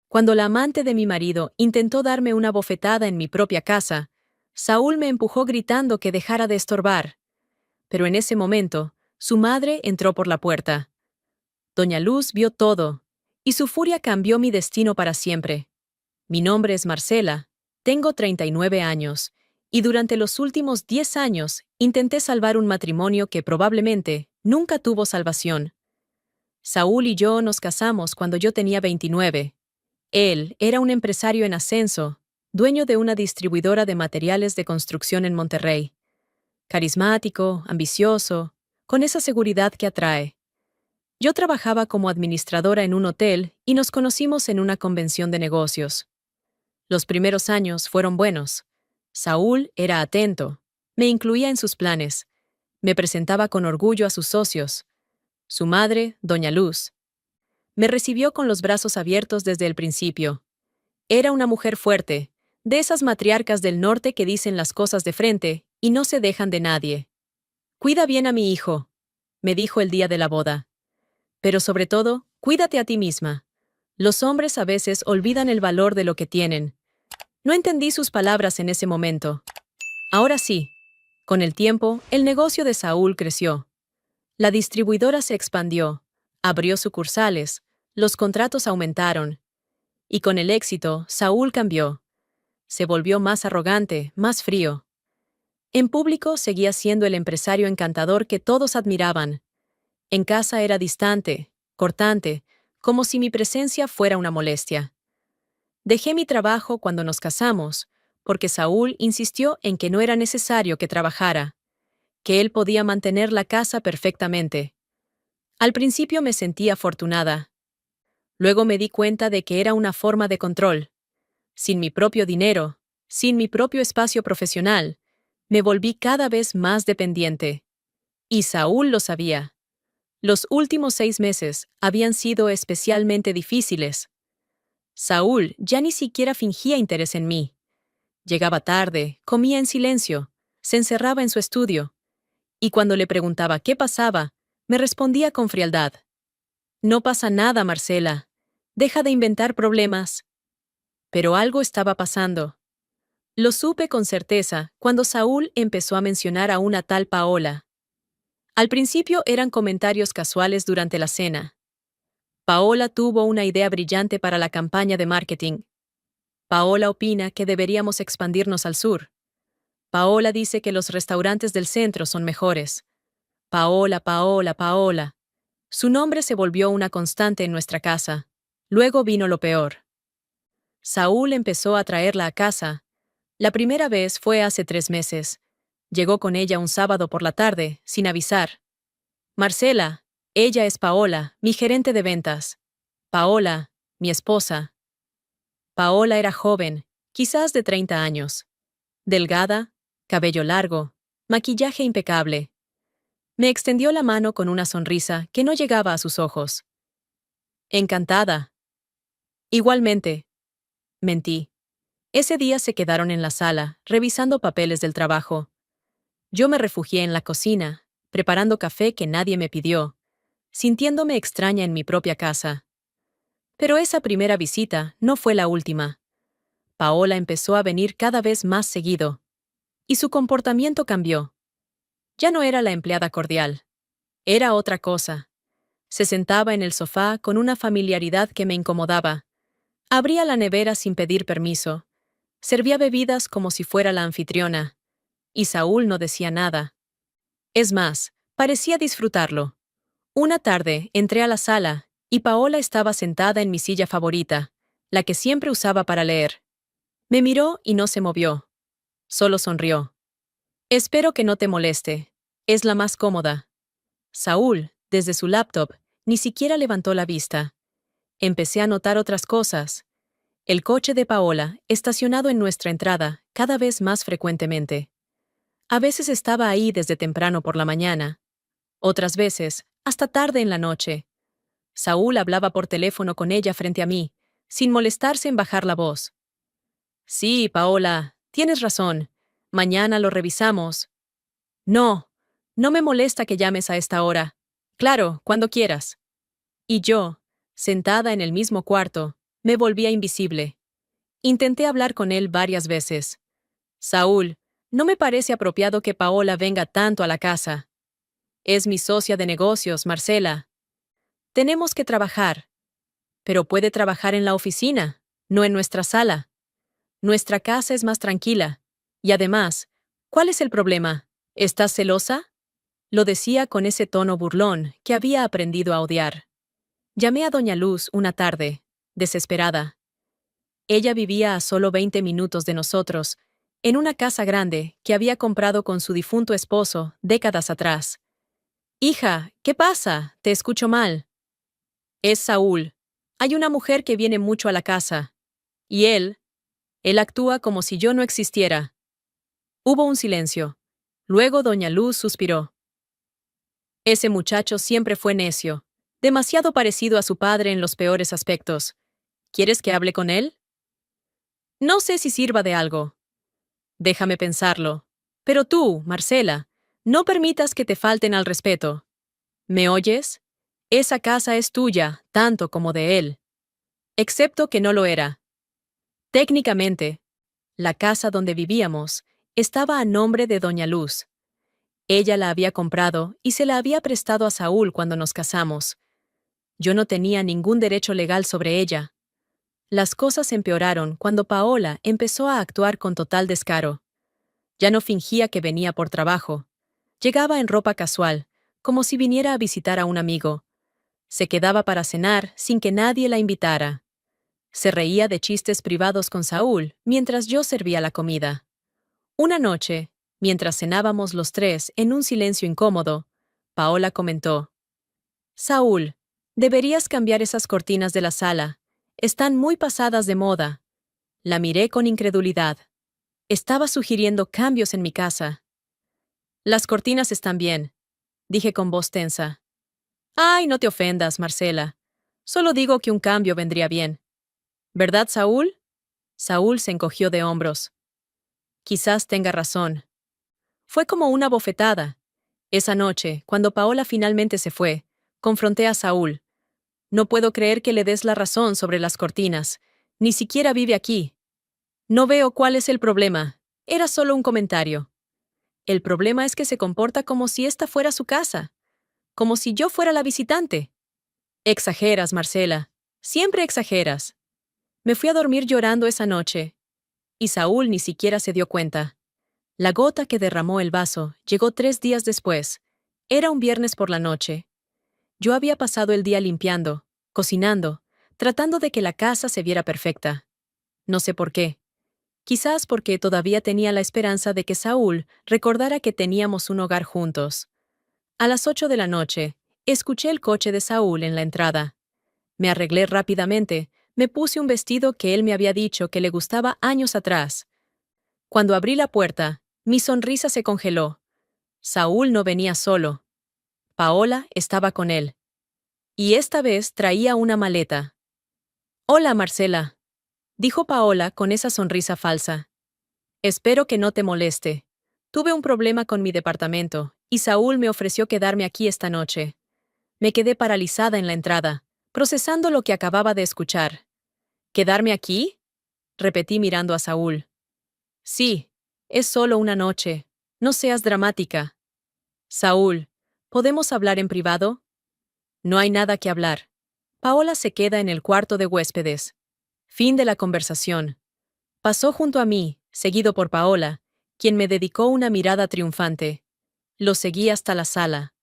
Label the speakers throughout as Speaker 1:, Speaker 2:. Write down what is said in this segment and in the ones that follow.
Speaker 1: Cuando la amante de mi marido intentó darme una bofetada en mi propia casa, Saúl me empujó gritando que dejara de estorbar. Pero en ese momento, su madre entró por la puerta. Doña Luz vio todo, y su furia cambió mi destino para siempre. Mi nombre es Marcela, tengo 39 años, y durante los últimos 10 años intenté salvar un matrimonio que probablemente nunca tuvo salvación. Saúl y yo nos casamos cuando yo tenía 29. Él era un empresario en ascenso, dueño de una distribuidora de materiales de construcción en Monterrey. Carismático, ambicioso, con esa seguridad que atrae. Yo trabajaba como administradora en un hotel y nos conocimos en una convención de negocios. Los primeros años fueron buenos. Saúl era atento, me incluía en sus planes, me presentaba con orgullo a sus socios. Su madre, Doña Luz, me recibió con los brazos abiertos desde el principio. Era una mujer fuerte, de esas matriarcas del norte que dicen las cosas de frente y no se dejan de nadie. Cuida bien a mi hijo, me dijo el día de la boda. Pero sobre todo, cuídate a ti misma. Los hombres a veces olvidan el valor de lo que tienen. No entendí sus palabras en ese momento. Ahora sí. Con el tiempo, el negocio de Saúl creció. La distribuidora se expandió, abrió sucursales, los contratos aumentaron. Y con el éxito, Saúl cambió. Se volvió más arrogante, más frío. En público seguía siendo el empresario encantador que todos admiraban. En casa era distante, cortante, como si mi presencia fuera una molestia. Dejé mi trabajo cuando nos casamos, porque Saúl insistió en que no era necesario que trabajara, que él podía mantener la casa perfectamente. Al principio me sentí afortunada. Luego me di cuenta de que era una forma de control. Sin mi propio dinero, sin mi propio espacio profesional, me volví cada vez más dependiente. Y Saúl lo sabía. Los últimos 6 meses habían sido especialmente difíciles. Saúl ya ni siquiera fingía interés en mí. Llegaba tarde, comía en silencio, se encerraba en su estudio, y cuando le preguntaba qué pasaba, me respondía con frialdad. No pasa nada, Marcela. Deja de inventar problemas. Pero algo estaba pasando. Lo supe con certeza cuando Saúl empezó a mencionar a una tal Paola. Al principio eran comentarios casuales durante la cena. Paola tuvo una idea brillante para la campaña de marketing. Paola opina que deberíamos expandirnos al sur. Paola dice que los restaurantes del centro son mejores. Paola, Paola, Paola. Su nombre se volvió una constante en nuestra casa. Luego vino lo peor. Saúl empezó a traerla a casa. La primera vez fue hace 3 meses. Llegó con ella un sábado por la tarde, sin avisar. Marcela, ella es Paola, mi gerente de ventas. Paola, mi esposa. Paola era joven, quizás de 30 años. Delgada, cabello largo, maquillaje impecable. Me extendió la mano con una sonrisa que no llegaba a sus ojos. Encantada. Igualmente. Mentí. Ese día se quedaron en la sala, revisando papeles del trabajo. Yo me refugié en la cocina, preparando café que nadie me pidió, sintiéndome extraña en mi propia casa. Pero esa primera visita no fue la última. Paola empezó a venir cada vez más seguido. Y su comportamiento cambió. Ya no era la empleada cordial. Era otra cosa. Se sentaba en el sofá con una familiaridad que me incomodaba. Abría la nevera sin pedir permiso. Servía bebidas como si fuera la anfitriona. Y Saúl no decía nada. Es más, parecía disfrutarlo. Una tarde entré a la sala y Paola estaba sentada en mi silla favorita, la que siempre usaba para leer. Me miró y no se movió. Solo sonrió. Espero que no te moleste. Es la más cómoda. Saúl, desde su laptop, ni siquiera levantó la vista. Empecé a notar otras cosas. El coche de Paola, estacionado en nuestra entrada, cada vez más frecuentemente. A veces estaba ahí desde temprano por la mañana. Otras veces, hasta tarde en la noche. Saúl hablaba por teléfono con ella frente a mí, sin molestarse en bajar la voz. Sí, Paola, tienes razón. Mañana lo revisamos. No, no me molesta que llames a esta hora. Claro, cuando quieras. Y yo, sentada en el mismo cuarto, Me volvía invisible. Intenté hablar con él varias veces. Saúl, no me parece apropiado que Paola venga tanto a la casa. Es mi socia de negocios, Marcela. Tenemos que trabajar. Pero puede trabajar en la oficina, no en nuestra sala. Nuestra casa es más tranquila. Y además, ¿cuál es el problema? ¿Estás celosa? Lo decía con ese tono burlón que había aprendido a odiar. Llamé a doña Luz una tarde, desesperada. Ella vivía a solo 20 minutos de nosotros, en una casa grande que había comprado con su difunto esposo décadas atrás. Hija, ¿qué pasa? Te escucho mal. Es Saúl. Hay una mujer que viene mucho a la casa. Y él actúa como si yo no existiera. Hubo un silencio. Luego doña Luz suspiró. Ese muchacho siempre fue necio, demasiado parecido a su padre en los peores aspectos. ¿Quieres que hable con él? No sé si sirva de algo. Déjame pensarlo. Pero tú, Marcela, no permitas que te falten al respeto. ¿Me oyes? Esa casa es tuya, tanto como de él. Excepto que no lo era. Técnicamente, la casa donde vivíamos estaba a nombre de doña Luz. Ella la había comprado y se la había prestado a Saúl cuando nos casamos. Yo no tenía ningún derecho legal sobre ella. Las cosas empeoraron cuando Paola empezó a actuar con total descaro. Ya no fingía que venía por trabajo. Llegaba en ropa casual, como si viniera a visitar a un amigo. Se quedaba para cenar sin que nadie la invitara. Se reía de chistes privados con Saúl mientras yo servía la comida. Una noche, mientras cenábamos los tres en un silencio incómodo, Paola comentó: Saúl, deberías cambiar esas cortinas de la sala. Están muy pasadas de moda. La miré con incredulidad. Estaba sugiriendo cambios en mi casa. Las cortinas están bien, dije con voz tensa. Ay, no te ofendas, Marcela. Solo digo que un cambio vendría bien. ¿Verdad, Saúl? Saúl se encogió de hombros. Quizás tenga razón. Fue como una bofetada. Esa noche, cuando Paola finalmente se fue, confronté a Saúl. No puedo creer que le des la razón sobre las cortinas. Ni siquiera vive aquí. No veo cuál es el problema. Era solo un comentario. El problema es que se comporta como si esta fuera su casa. Como si yo fuera la visitante. Exageras, Marcela. Siempre exageras. Me fui a dormir llorando esa noche. Y Saúl ni siquiera se dio cuenta. La gota que derramó el vaso llegó 3 días después. Era un viernes por la noche. Yo había pasado el día limpiando, cocinando, tratando de que la casa se viera perfecta. No sé por qué. Quizás porque todavía tenía la esperanza de que Saúl recordara que teníamos un hogar juntos. A las 8 de la noche, escuché el coche de Saúl en la entrada. Me arreglé rápidamente, me puse un vestido que él me había dicho que le gustaba años atrás. Cuando abrí la puerta, mi sonrisa se congeló. Saúl no venía solo. Paola estaba con él. Y esta vez traía una maleta. Hola, Marcela, dijo Paola con esa sonrisa falsa. Espero que no te moleste. Tuve un problema con mi departamento, y Saúl me ofreció quedarme aquí esta noche. Me quedé paralizada en la entrada, procesando lo que acababa de escuchar. ¿Quedarme aquí? Repetí mirando a Saúl. Sí, es solo una noche. No seas dramática. Saúl, ¿podemos hablar en privado? No hay nada que hablar. Paola se queda en el cuarto de huéspedes. Fin de la conversación. Pasó junto a mí, seguido por Paola, quien me dedicó una mirada triunfante. Lo seguí hasta la sala.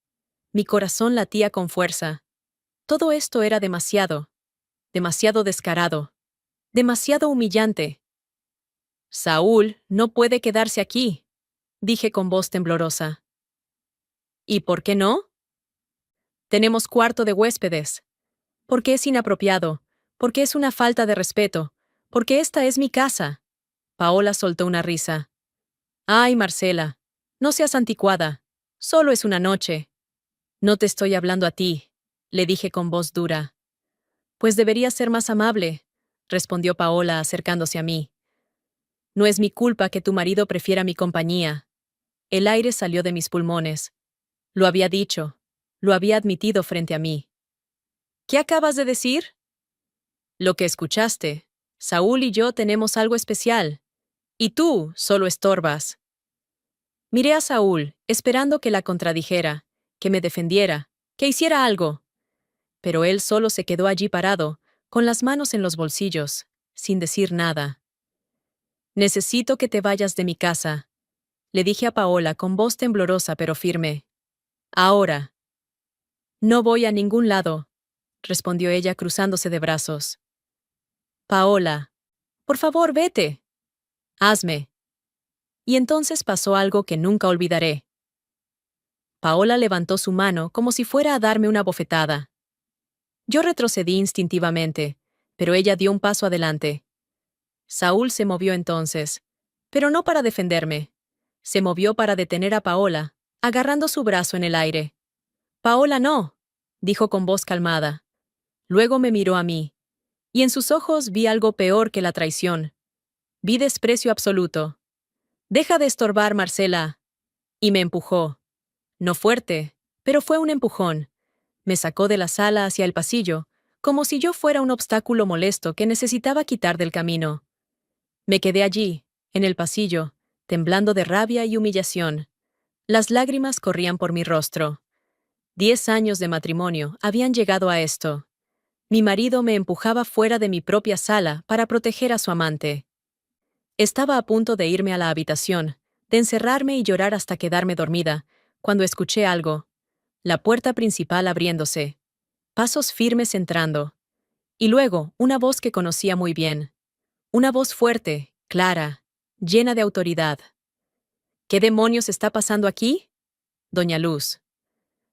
Speaker 1: Mi corazón latía con fuerza. Todo esto era demasiado. Demasiado descarado. Demasiado humillante. Saúl no puede quedarse aquí, dije con voz temblorosa. ¿Y por qué no? Tenemos cuarto de huéspedes. Porque es inapropiado, porque es una falta de respeto, porque esta es mi casa. Paola soltó una risa. Ay, Marcela, no seas anticuada. Solo es una noche. No te estoy hablando a ti, le dije con voz dura. Pues deberías ser más amable, respondió Paola acercándose a mí. No es mi culpa que tu marido prefiera mi compañía. El aire salió de mis pulmones. Lo había dicho. Lo había admitido frente a mí. ¿Qué acabas de decir? Lo que escuchaste. Saúl y yo tenemos algo especial. Y tú solo estorbas. Miré a Saúl, esperando que la contradijera, que me defendiera, que hiciera algo. Pero él solo se quedó allí parado, con las manos en los bolsillos, sin decir nada. Necesito que te vayas de mi casa, le dije a Paola con voz temblorosa pero firme. Ahora. No voy a ningún lado, respondió ella cruzándose de brazos. Paola, por favor, vete. Hazme. Y entonces pasó algo que nunca olvidaré. Paola levantó su mano como si fuera a darme una bofetada. Yo retrocedí instintivamente, pero ella dio un paso adelante. Saúl se movió entonces, pero no para defenderme. Se movió para detener a Paola, agarrando su brazo en el aire. Paola, no, dijo con voz calmada. Luego me miró a mí, y en sus ojos vi algo peor que la traición. Vi desprecio absoluto. Deja de estorbar, Marcela. Y me empujó. No fuerte, pero fue un empujón. Me sacó de la sala hacia el pasillo, como si yo fuera un obstáculo molesto que necesitaba quitar del camino. Me quedé allí, en el pasillo, temblando de rabia y humillación. Las lágrimas corrían por mi rostro. 10 años de matrimonio habían llegado a esto. Mi marido me empujaba fuera de mi propia sala para proteger a su amante. Estaba a punto de irme a la habitación, de encerrarme y llorar hasta quedarme dormida, cuando escuché algo. La puerta principal abriéndose. Pasos firmes entrando. Y luego, una voz que conocía muy bien. Una voz fuerte, clara, llena de autoridad. ¿Qué demonios está pasando aquí? Doña Luz.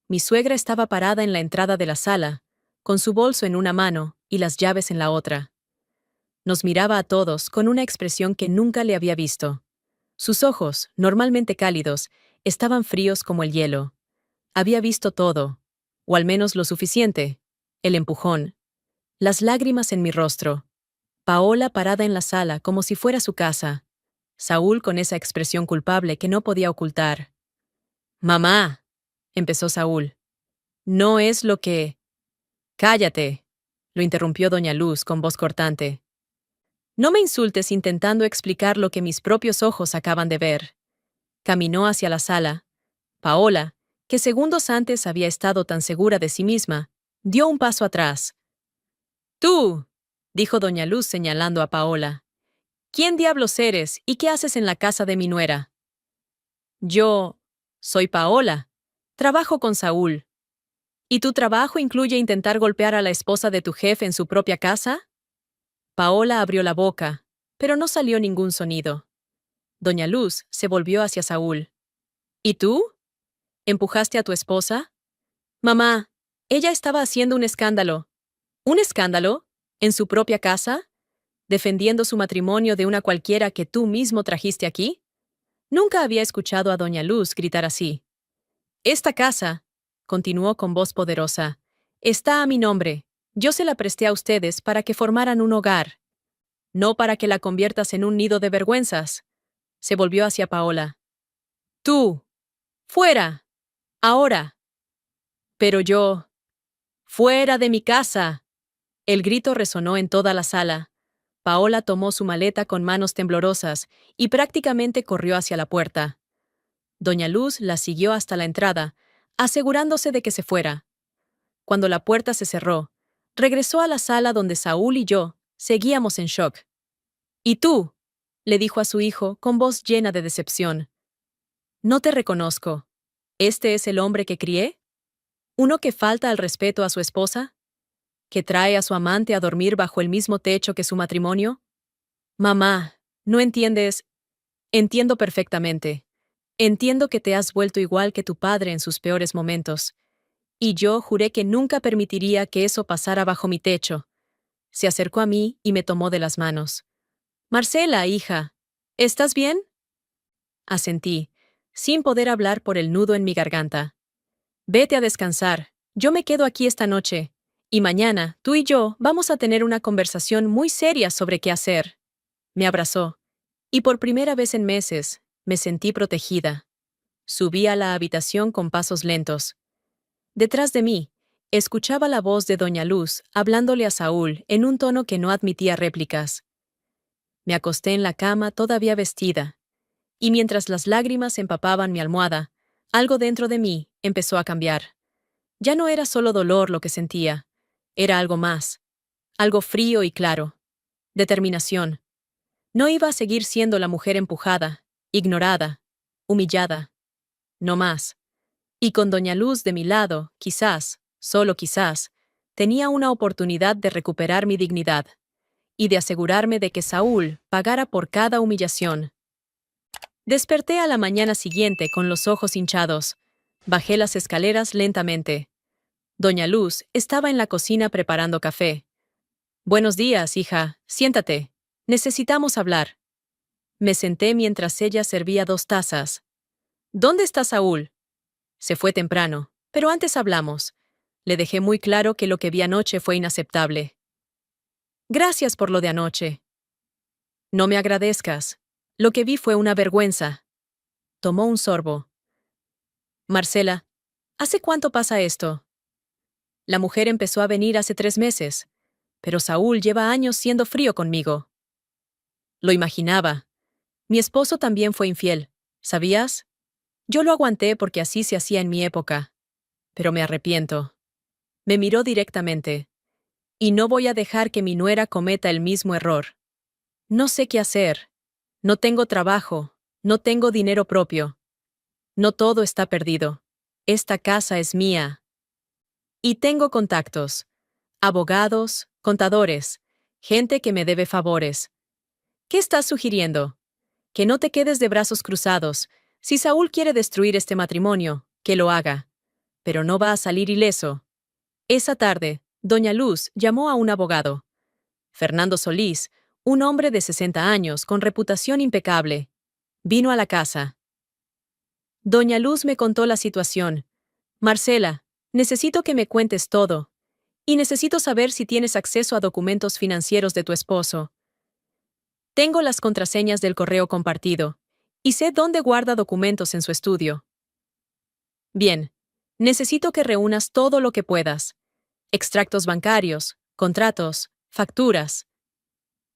Speaker 1: Mi suegra estaba parada en la entrada de la sala, con su bolso en una mano y las llaves en la otra. Nos miraba a todos con una expresión que nunca le había visto. Sus ojos, normalmente cálidos, estaban fríos como el hielo. Había visto todo, o al menos lo suficiente. El empujón. Las lágrimas en mi rostro. Paola parada en la sala como si fuera su casa. Saúl con esa expresión culpable que no podía ocultar. «Mamá», empezó Saúl. «No es lo que...» «Cállate», lo interrumpió doña Luz con voz cortante. «No me insultes intentando explicar lo que mis propios ojos acaban de ver». Caminó hacia la sala. Paola, que segundos antes había estado tan segura de sí misma, dio un paso atrás. «Tú», dijo doña Luz señalando a Paola. «¿Quién diablos eres y qué haces en la casa de mi nuera?» «Yo... soy Paola. Trabajo con Saúl». «¿Y tu trabajo incluye intentar golpear a la esposa de tu jefe en su propia casa?» Paola abrió la boca, pero no salió ningún sonido. Doña Luz se volvió hacia Saúl. «¿Y tú? ¿Empujaste a tu esposa?» «Mamá, ella estaba haciendo un escándalo». «¿Un escándalo? ¿En su propia casa? ¿Defendiendo su matrimonio de una cualquiera que tú mismo trajiste aquí?» Nunca había escuchado a doña Luz gritar así. «Esta casa», continuó con voz poderosa, «está a mi nombre. Yo se la presté a ustedes para que formaran un hogar. No para que la conviertas en un nido de vergüenzas». Se volvió hacia Paola. «Tú. Fuera. Ahora». «Pero yo. Fuera de mi casa». El grito resonó en toda la sala. Paola tomó su maleta con manos temblorosas y prácticamente corrió hacia la puerta. Doña Luz la siguió hasta la entrada, asegurándose de que se fuera. Cuando la puerta se cerró, regresó a la sala donde Saúl y yo seguíamos en shock. «¿Y tú?», le dijo a su hijo con voz llena de decepción. «No te reconozco. ¿Este es el hombre que crié? ¿Uno que falta al respeto a su esposa? ¿Que trae a su amante a dormir bajo el mismo techo que su matrimonio? Mamá, no entiendes. Entiendo perfectamente. Entiendo que te has vuelto igual que tu padre en sus peores momentos. Y yo juré que nunca permitiría que eso pasara bajo mi techo». Se acercó a mí y me tomó de las manos. «Marcela, hija, ¿estás bien?». Asentí, sin poder hablar por el nudo en mi garganta. «Vete a descansar. Yo me quedo aquí esta noche. Y mañana, tú y yo vamos a tener una conversación muy seria sobre qué hacer». Me abrazó. Y por primera vez en meses, me sentí protegida. Subí a la habitación con pasos lentos. Detrás de mí, Escuchaba la voz de doña Luz hablándole a Saúl en un tono que no admitía réplicas. Me acosté en la cama todavía vestida, y mientras las lágrimas empapaban mi almohada, algo dentro de mí empezó a cambiar. Ya no era solo dolor lo que sentía, era algo más, algo frío y claro. Determinación. No iba a seguir siendo la mujer empujada, ignorada, humillada. No más. Y con doña Luz de mi lado, quizás, solo quizás, tenía una oportunidad de recuperar mi dignidad y de asegurarme de que Saúl pagara por cada humillación. Desperté a la mañana siguiente con los ojos hinchados. Bajé las escaleras lentamente. Doña Luz estaba en la cocina preparando café. Buenos días, hija, siéntate. Necesitamos hablar. Me senté mientras ella servía 2 tazas. ¿Dónde está Saúl? Se fue temprano, pero antes hablamos. Le dejé muy claro que lo que vi anoche fue inaceptable. Gracias por lo de anoche. No me agradezcas. Lo que vi fue una vergüenza. Tomó un sorbo. Marcela, ¿hace cuánto pasa esto? La mujer empezó a venir hace 3 meses, pero Saúl lleva años siendo frío conmigo. Lo imaginaba. Mi esposo también fue infiel, ¿sabías? Yo lo aguanté porque así se hacía en mi época. Pero me arrepiento. Me miró directamente. Y no voy a dejar que mi nuera cometa el mismo error. No sé qué hacer. No tengo trabajo. No tengo dinero propio. No todo está perdido. Esta casa es mía. Y tengo contactos. Abogados, contadores, gente que me debe favores. ¿Qué estás sugiriendo? Que no te quedes de brazos cruzados. Si Saúl quiere destruir este matrimonio, que lo haga. Pero no va a salir ileso. Esa tarde, doña Luz llamó a un abogado. Fernando Solís, un hombre de 60 años con reputación impecable. Vino a la casa. Doña Luz me contó la situación. Marcela, necesito que me cuentes todo. Y necesito saber si tienes acceso a documentos financieros de tu esposo. Tengo las contraseñas del correo compartido. Y sé dónde guarda documentos en su estudio. Bien. Necesito que reúnas todo lo que puedas. Extractos bancarios, contratos, facturas.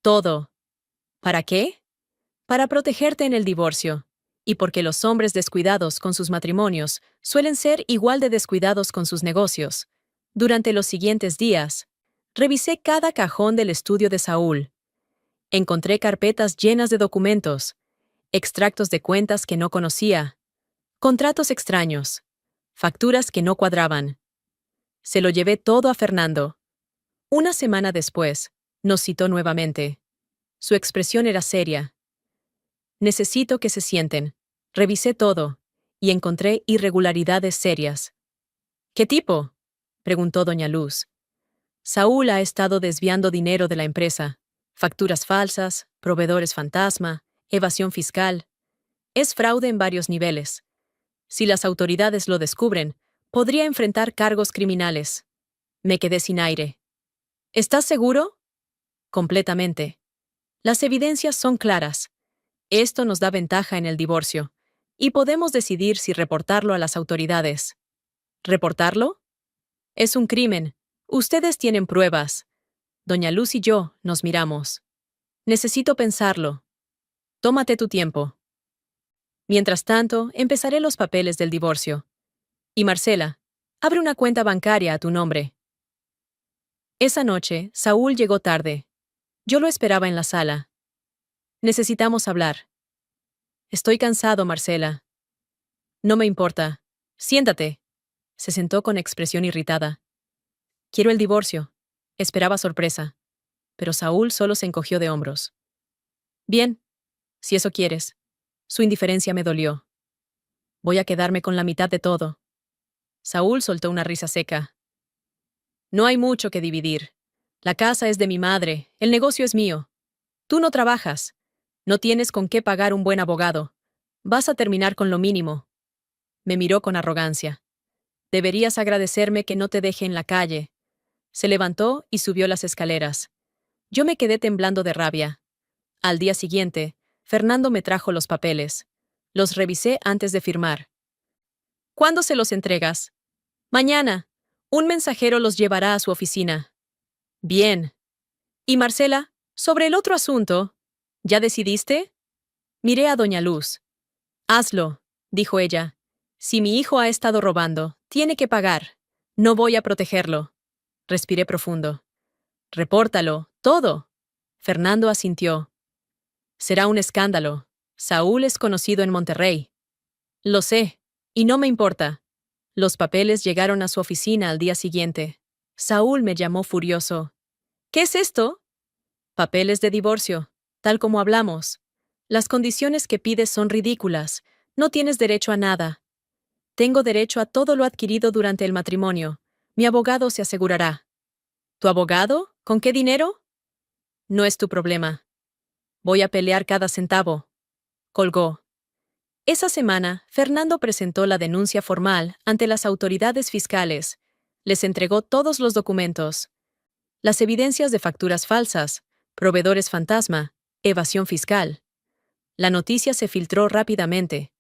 Speaker 1: Todo. ¿Para qué? Para protegerte en el divorcio. Y porque los hombres descuidados con sus matrimonios suelen ser igual de descuidados con sus negocios. Durante los siguientes días, revisé cada cajón del estudio de Saúl. Encontré carpetas llenas de documentos, extractos de cuentas que no conocía, contratos extraños, facturas que no cuadraban. Se lo llevé todo a Fernando. Una semana después, nos citó nuevamente. Su expresión era seria. Necesito que se sienten. Revisé todo, y encontré irregularidades serias. ¿Qué tipo? Preguntó doña Luz. Saúl ha estado desviando dinero de la empresa. Facturas falsas, proveedores fantasma, evasión fiscal. Es fraude en varios niveles. Si las autoridades lo descubren, podría enfrentar cargos criminales. Me quedé sin aire. ¿Estás seguro? Completamente. Las evidencias son claras. Esto nos da ventaja en el divorcio, y podemos decidir si reportarlo a las autoridades. ¿Reportarlo? Es un crimen. Ustedes tienen pruebas. Doña Luz y yo nos miramos. Necesito pensarlo. Tómate tu tiempo. Mientras tanto, empezaré los papeles del divorcio. Y Marcela, abre una cuenta bancaria a tu nombre. Esa noche, Saúl llegó tarde. Yo lo esperaba en la sala. Necesitamos hablar. Estoy cansado, Marcela. No me importa. Siéntate. Se sentó con expresión irritada. Quiero el divorcio. Esperaba sorpresa. Pero Saúl solo se encogió de hombros. Bien, si eso quieres. Su indiferencia me dolió. Voy a quedarme con la mitad de todo. Saúl soltó una risa seca. No hay mucho que dividir. La casa es de mi madre, el negocio es mío. Tú no trabajas. No tienes con qué pagar un buen abogado. Vas a terminar con lo mínimo. Me miró con arrogancia. Deberías agradecerme que no te deje en la calle. Se levantó y subió las escaleras. Yo me quedé temblando de rabia. Al día siguiente, Fernando me trajo los papeles. Los revisé antes de firmar. ¿Cuándo se los entregas? Mañana. Un mensajero los llevará a su oficina. Bien. ¿Y Marcela? Sobre el otro asunto, ¿ya decidiste? Miré a doña Luz. Hazlo, dijo ella. Si mi hijo ha estado robando, tiene que pagar. No voy a protegerlo. Respiré profundo. Repórtalo, todo. Fernando asintió. Será un escándalo. Saúl es conocido en Monterrey. Lo sé, y no me importa. Los papeles llegaron a su oficina al día siguiente. Saúl me llamó furioso. ¿Qué es esto? Papeles de divorcio, tal como hablamos. Las condiciones que pides son ridículas. No tienes derecho a nada. Tengo derecho a todo lo adquirido durante el matrimonio. Mi abogado se asegurará. ¿Tu abogado? ¿Con qué dinero? No es tu problema. Voy a pelear cada centavo. Colgó. Esa semana, Fernando presentó la denuncia formal ante las autoridades fiscales. Les entregó todos los documentos. Las evidencias de facturas falsas, proveedores fantasma, evasión fiscal. La noticia se filtró rápidamente.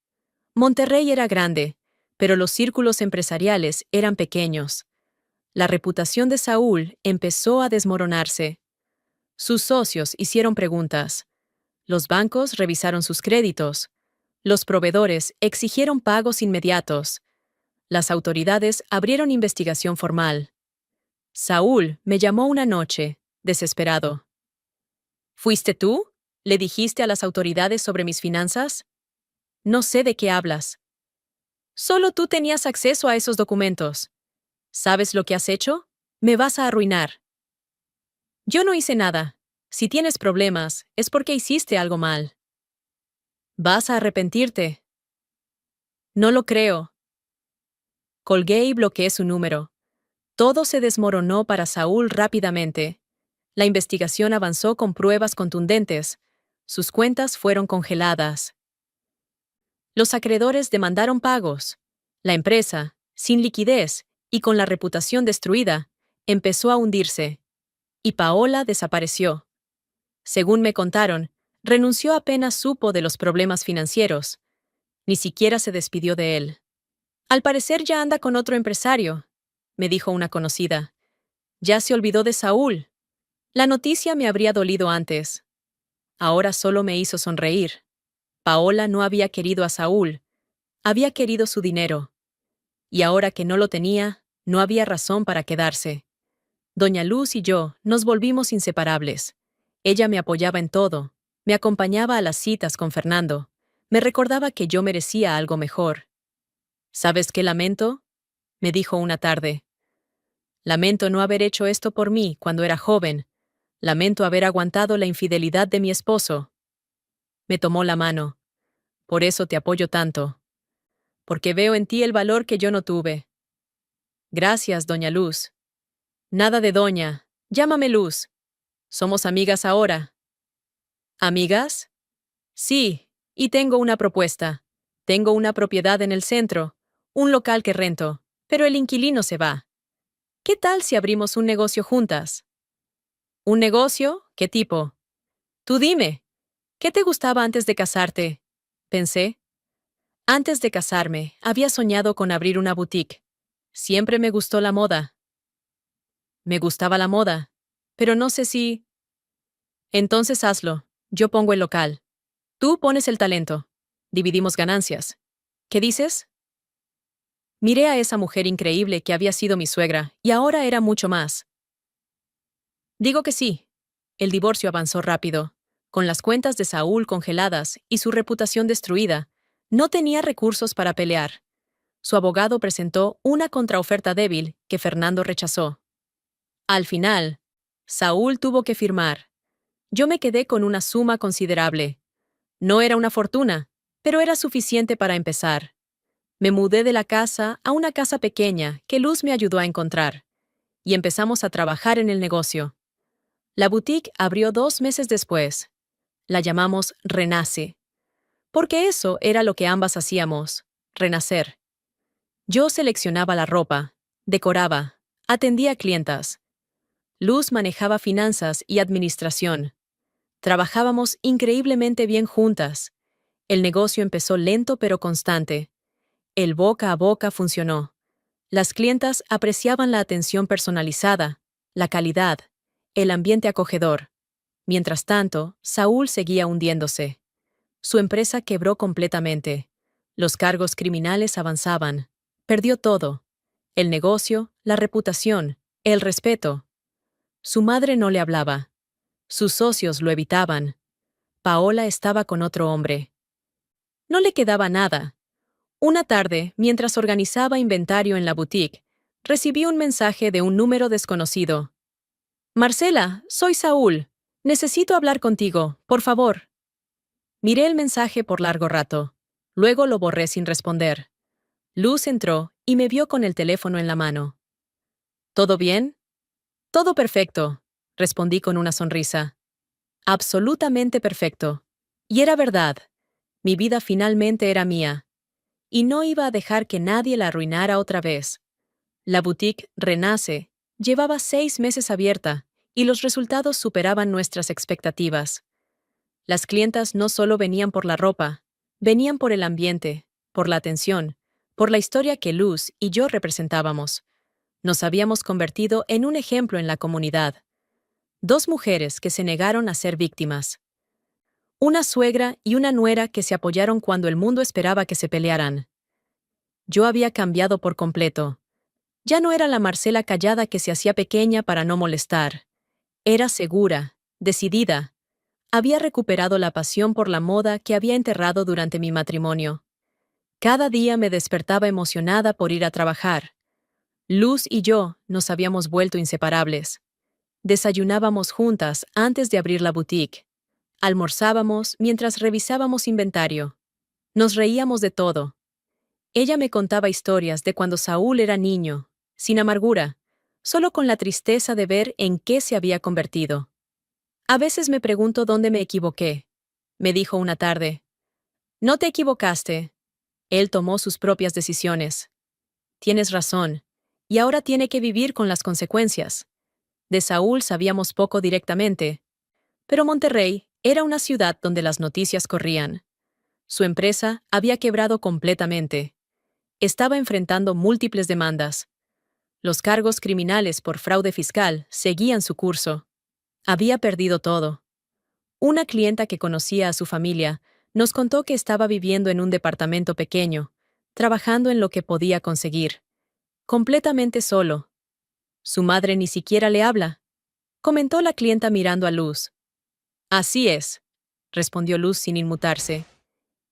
Speaker 1: Monterrey era grande, pero los círculos empresariales eran pequeños. La reputación de Saúl empezó a desmoronarse. Sus socios hicieron preguntas. Los bancos revisaron sus créditos. Los proveedores exigieron pagos inmediatos. Las autoridades abrieron investigación formal. Saúl me llamó una noche, desesperado. ¿Fuiste tú? ¿Le dijiste a las autoridades sobre mis finanzas? No sé de qué hablas. Solo tú tenías acceso a esos documentos. ¿Sabes lo que has hecho? Me vas a arruinar. Yo no hice nada. Si tienes problemas, es porque hiciste algo mal. Vas a arrepentirte. No lo creo. Colgué y bloqueé su número. Todo se desmoronó para Saúl rápidamente. La investigación avanzó con pruebas contundentes. Sus cuentas fueron congeladas. Los acreedores demandaron pagos. La empresa, sin liquidez y con la reputación destruida, empezó a hundirse. Y Paola desapareció. Según me contaron, renunció apenas supo de los problemas financieros. Ni siquiera se despidió de él. Al parecer ya anda con otro empresario, me dijo una conocida. Ya se olvidó de Saúl. La noticia me habría dolido antes. Ahora solo me hizo sonreír. Paola no había querido a Saúl. Había querido su dinero. Y ahora que no lo tenía, no había razón para quedarse. Doña Luz y yo nos volvimos inseparables. Ella me apoyaba en todo, me acompañaba a las citas con Fernando, me recordaba que yo merecía algo mejor. ¿Sabes qué lamento? Me dijo una tarde. Lamento no haber hecho esto por mí cuando era joven. Lamento haber aguantado la infidelidad de mi esposo. Me tomó la mano. Por eso te apoyo tanto. Porque veo en ti el valor que yo no tuve. Gracias, doña Luz. Nada de doña. Llámame Luz. Somos amigas ahora. ¿Amigas? Sí, y tengo una propuesta. Tengo una propiedad en el centro, un local que rento, pero el inquilino se va. ¿Qué tal si abrimos un negocio juntas? ¿Un negocio? ¿Qué tipo? Tú dime. ¿Qué te gustaba antes de casarte? Pensé. Antes de casarme, había soñado con abrir una boutique. Siempre me gustó la moda. Me gustaba la moda, pero no sé si... Entonces hazlo. Yo pongo el local. Tú pones el talento. Dividimos ganancias. ¿Qué dices? Miré a esa mujer increíble que había sido mi suegra, y ahora era mucho más. Digo que sí. El divorcio avanzó rápido. Con las cuentas de Saúl congeladas y su reputación destruida, no tenía recursos para pelear. Su abogado presentó una contraoferta débil que Fernando rechazó. Al final, Saúl tuvo que firmar. Yo me quedé con una suma considerable. No era una fortuna, pero era suficiente para empezar. Me mudé de la casa a una casa pequeña que Luz me ayudó a encontrar, y empezamos a trabajar en el negocio. La boutique abrió 2 meses después. La llamamos Renace, porque eso era lo que ambas hacíamos, renacer. Yo seleccionaba la ropa, decoraba, atendía clientas. Luz manejaba finanzas y administración. Trabajábamos increíblemente bien juntas. El negocio empezó lento pero constante. El boca a boca funcionó. Las clientas apreciaban la atención personalizada, la calidad, el ambiente acogedor. Mientras tanto, Saúl seguía hundiéndose. Su empresa quebró completamente. Los cargos criminales avanzaban. Perdió todo. El negocio, la reputación, el respeto. Su madre no le hablaba. Sus socios lo evitaban. Paola estaba con otro hombre. No le quedaba nada. Una tarde, mientras organizaba inventario en la boutique, recibí un mensaje de un número desconocido. Marcela, soy Saúl. Necesito hablar contigo, por favor. Miré el mensaje por largo rato. Luego lo borré sin responder. Luz entró y me vio con el teléfono en la mano. ¿Todo bien? Todo perfecto, respondí con una sonrisa. Absolutamente perfecto. Y era verdad. Mi vida finalmente era mía. Y no iba a dejar que nadie la arruinara otra vez. La boutique Renace llevaba 6 meses abierta y los resultados superaban nuestras expectativas. Las clientas no solo venían por la ropa, venían por el ambiente, por la atención, por la historia que Luz y yo representábamos. Nos habíamos convertido en un ejemplo en la comunidad. Dos mujeres que se negaron a ser víctimas. Una suegra y una nuera que se apoyaron cuando el mundo esperaba que se pelearan. Yo había cambiado por completo. Ya no era la Marcela callada que se hacía pequeña para no molestar. Era segura, decidida. Había recuperado la pasión por la moda que había enterrado durante mi matrimonio. Cada día me despertaba emocionada por ir a trabajar. Luz y yo nos habíamos vuelto inseparables. Desayunábamos juntas antes de abrir la boutique. Almorzábamos mientras revisábamos inventario. Nos reíamos de todo. Ella me contaba historias de cuando Saúl era niño, sin amargura, solo con la tristeza de ver en qué se había convertido. A veces me pregunto dónde me equivoqué, me dijo una tarde. No te equivocaste. Él tomó sus propias decisiones. Tienes razón, y ahora tiene que vivir con las consecuencias. De Saúl sabíamos poco directamente, pero Monterrey era una ciudad donde las noticias corrían. Su empresa había quebrado completamente. Estaba enfrentando múltiples demandas. Los cargos criminales por fraude fiscal seguían su curso. Había perdido todo. Una clienta que conocía a su familia nos contó que estaba viviendo en un departamento pequeño, trabajando en lo que podía conseguir. Completamente solo. Su madre ni siquiera le habla, comentó la clienta mirando a Luz. Así es, respondió Luz sin inmutarse.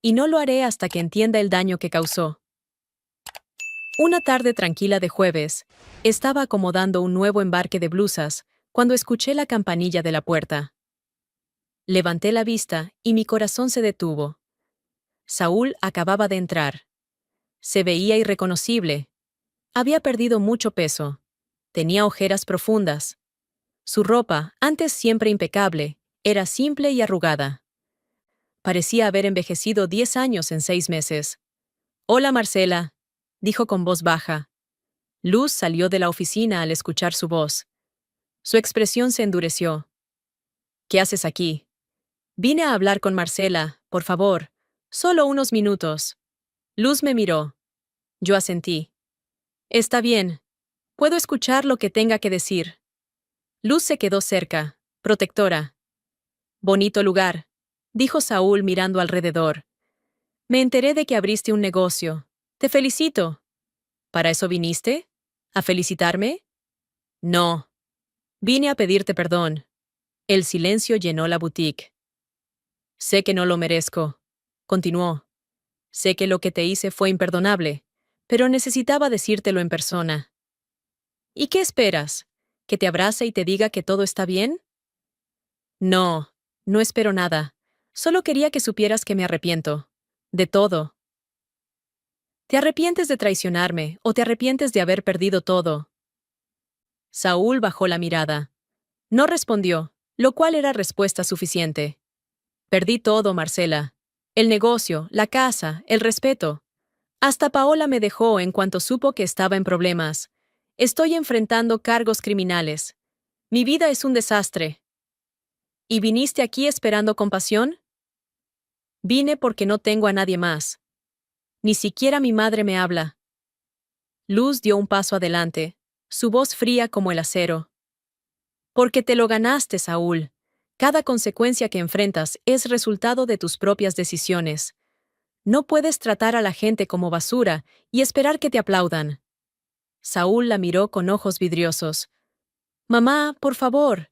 Speaker 1: Y no lo haré hasta que entienda el daño que causó. Una tarde tranquila de jueves, estaba acomodando un nuevo embarque de blusas cuando escuché la campanilla de la puerta. Levanté la vista y mi corazón se detuvo. Saúl acababa de entrar. Se veía irreconocible. Había perdido mucho peso. Tenía ojeras profundas. Su ropa, antes siempre impecable, era simple y arrugada. Parecía haber envejecido 10 años en 6 meses. «Hola, Marcela», dijo con voz baja. Luz salió de la oficina al escuchar su voz. Su expresión se endureció. «¿Qué haces aquí?» «Vine a hablar con Marcela, por favor. Solo unos minutos». Luz me miró. Yo asentí. «Está bien. Puedo escuchar lo que tenga que decir». Luz se quedó cerca, protectora. «Bonito lugar», dijo Saúl mirando alrededor. «Me enteré de que abriste un negocio. Te felicito». «¿Para eso viniste? ¿A felicitarme?» «No. Vine a pedirte perdón». El silencio llenó la boutique. «Sé que no lo merezco», continuó. «Sé que lo que te hice fue imperdonable, pero necesitaba decírtelo en persona». «¿Y qué esperas? ¿Que te abrace y te diga que todo está bien?» «No, no espero nada. Solo quería que supieras que me arrepiento. De todo». «¿Te arrepientes de traicionarme o te arrepientes de haber perdido todo?» Saúl bajó la mirada. No respondió, lo cual era respuesta suficiente. «Perdí todo, Marcela. El negocio, la casa, el respeto. Hasta Paola me dejó en cuanto supo que estaba en problemas. Estoy enfrentando cargos criminales. Mi vida es un desastre». «¿Y viniste aquí esperando compasión?» «Vine porque no tengo a nadie más. Ni siquiera mi madre me habla». Luz dio un paso adelante, su voz fría como el acero. Porque te lo ganaste, Saúl. Cada consecuencia que enfrentas es resultado de tus propias decisiones. No puedes tratar a la gente como basura y esperar que te aplaudan. Saúl la miró con ojos vidriosos. Mamá, por favor.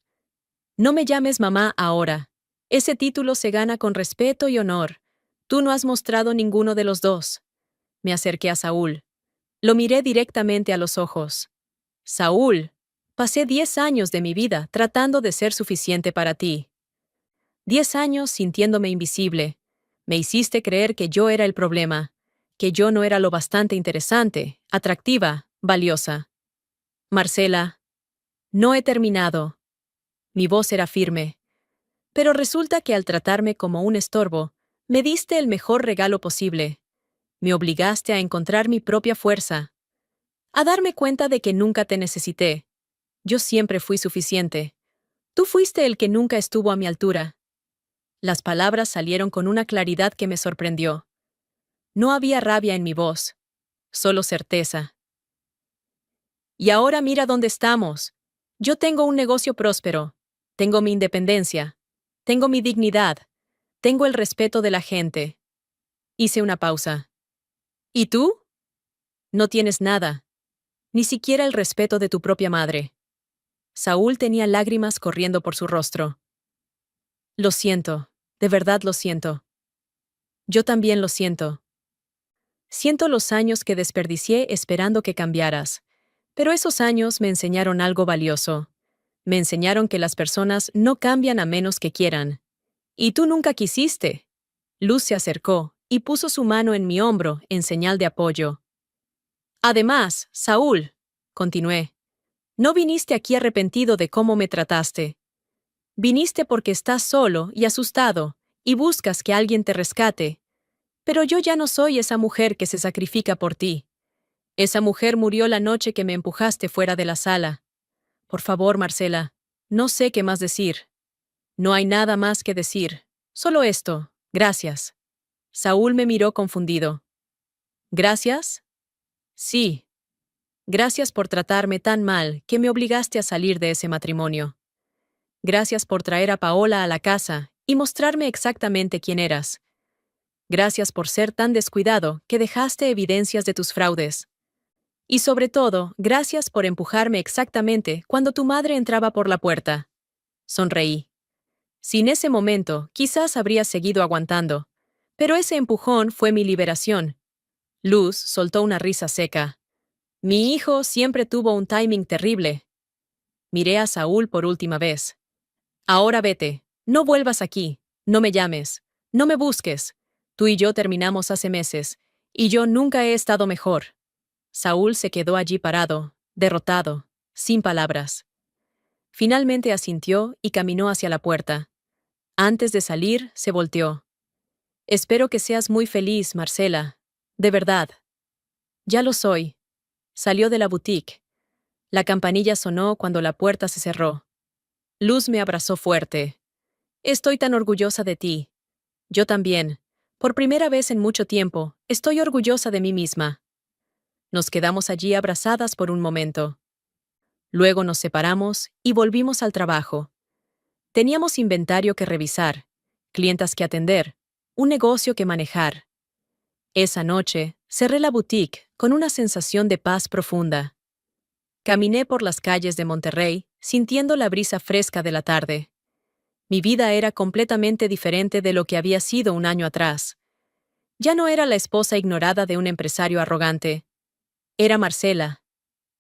Speaker 1: No me llames mamá ahora. Ese título se gana con respeto y honor. Tú no has mostrado ninguno de los dos. Me acerqué a Saúl. Lo miré directamente a los ojos. Saúl, pasé 10 años de mi vida tratando de ser suficiente para ti. 10 años sintiéndome invisible. Me hiciste creer que yo era el problema, que yo no era lo bastante interesante, atractiva, valiosa. Marcela, no he terminado. Mi voz era firme. Pero resulta que al tratarme como un estorbo, me diste el mejor regalo posible. Me obligaste a encontrar mi propia fuerza, a darme cuenta de que nunca te necesité. Yo siempre fui suficiente. Tú fuiste el que nunca estuvo a mi altura. Las palabras salieron con una claridad que me sorprendió. No había rabia en mi voz, solo certeza. Y ahora mira dónde estamos. Yo tengo un negocio próspero, tengo mi independencia, tengo mi dignidad, tengo el respeto de la gente. Hice una pausa. ¿Y tú? No tienes nada, ni siquiera el respeto de tu propia madre. Saúl tenía lágrimas corriendo por su rostro. Lo siento, de verdad lo siento. Yo también lo siento. Siento los años que desperdicié esperando que cambiaras, pero esos años me enseñaron algo valioso. Me enseñaron que las personas no cambian a menos que quieran. Y tú nunca quisiste. Luz se acercó y puso su mano en mi hombro en señal de apoyo. Además, Saúl, continué, no viniste aquí arrepentido de cómo me trataste. Viniste porque estás solo y asustado y buscas que alguien te rescate. Pero yo ya no soy esa mujer que se sacrifica por ti. Esa mujer murió la noche que me empujaste fuera de la sala. Por favor, Marcela, no sé qué más decir. No hay nada más que decir. Solo esto. Gracias. Saúl me miró confundido. ¿Gracias? Sí. Gracias por tratarme tan mal que me obligaste a salir de ese matrimonio. Gracias por traer a Paola a la casa y mostrarme exactamente quién eras. Gracias por ser tan descuidado que dejaste evidencias de tus fraudes. Y sobre todo, gracias por empujarme exactamente cuando tu madre entraba por la puerta. Sonreí. Sin ese momento, quizás habría seguido aguantando. Pero ese empujón fue mi liberación. Luz soltó una risa seca. Mi hijo siempre tuvo un timing terrible. Miré a Saúl por última vez. Ahora vete. No vuelvas aquí. No me llames. No me busques. Tú y yo terminamos hace meses, y yo nunca he estado mejor. Saúl se quedó allí parado, derrotado, sin palabras. Finalmente asintió y caminó hacia la puerta. Antes de salir, se volteó. Espero que seas muy feliz, Marcela. De verdad. Ya lo soy. Salió de la boutique. La campanilla sonó cuando la puerta se cerró. Luz me abrazó fuerte. Estoy tan orgullosa de ti. Yo también. Por primera vez en mucho tiempo, estoy orgullosa de mí misma. Nos quedamos allí abrazadas por un momento. Luego nos separamos y volvimos al trabajo. Teníamos inventario que revisar, clientas que atender, un negocio que manejar. Esa noche, cerré la boutique con una sensación de paz profunda. Caminé por las calles de Monterrey, sintiendo la brisa fresca de la tarde. Mi vida era completamente diferente de lo que había sido un año atrás. Ya no era la esposa ignorada de un empresario arrogante. Era Marcela,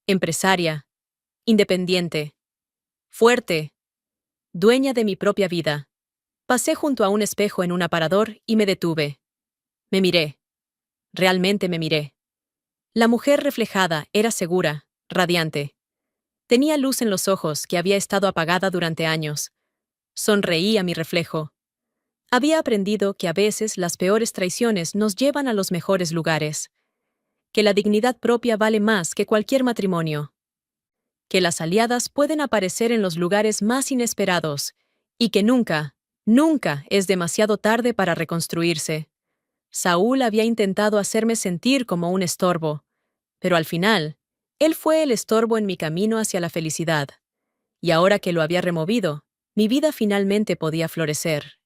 Speaker 1: empresaria, independiente, fuerte, dueña de mi propia vida. Pasé junto a un espejo en un aparador y me detuve. Me miré. Realmente me miré. La mujer reflejada era segura, radiante. Tenía luz en los ojos que había estado apagada durante años. Sonreí a mi reflejo. Había aprendido que a veces las peores traiciones nos llevan a los mejores lugares. Que la dignidad propia vale más que cualquier matrimonio. Que las aliadas pueden aparecer en los lugares más inesperados, y que nunca, nunca es demasiado tarde para reconstruirse. Saúl había intentado hacerme sentir como un estorbo, Pero al final, él fue el estorbo en mi camino hacia la felicidad. Y ahora que lo había removido, mi vida finalmente podía florecer.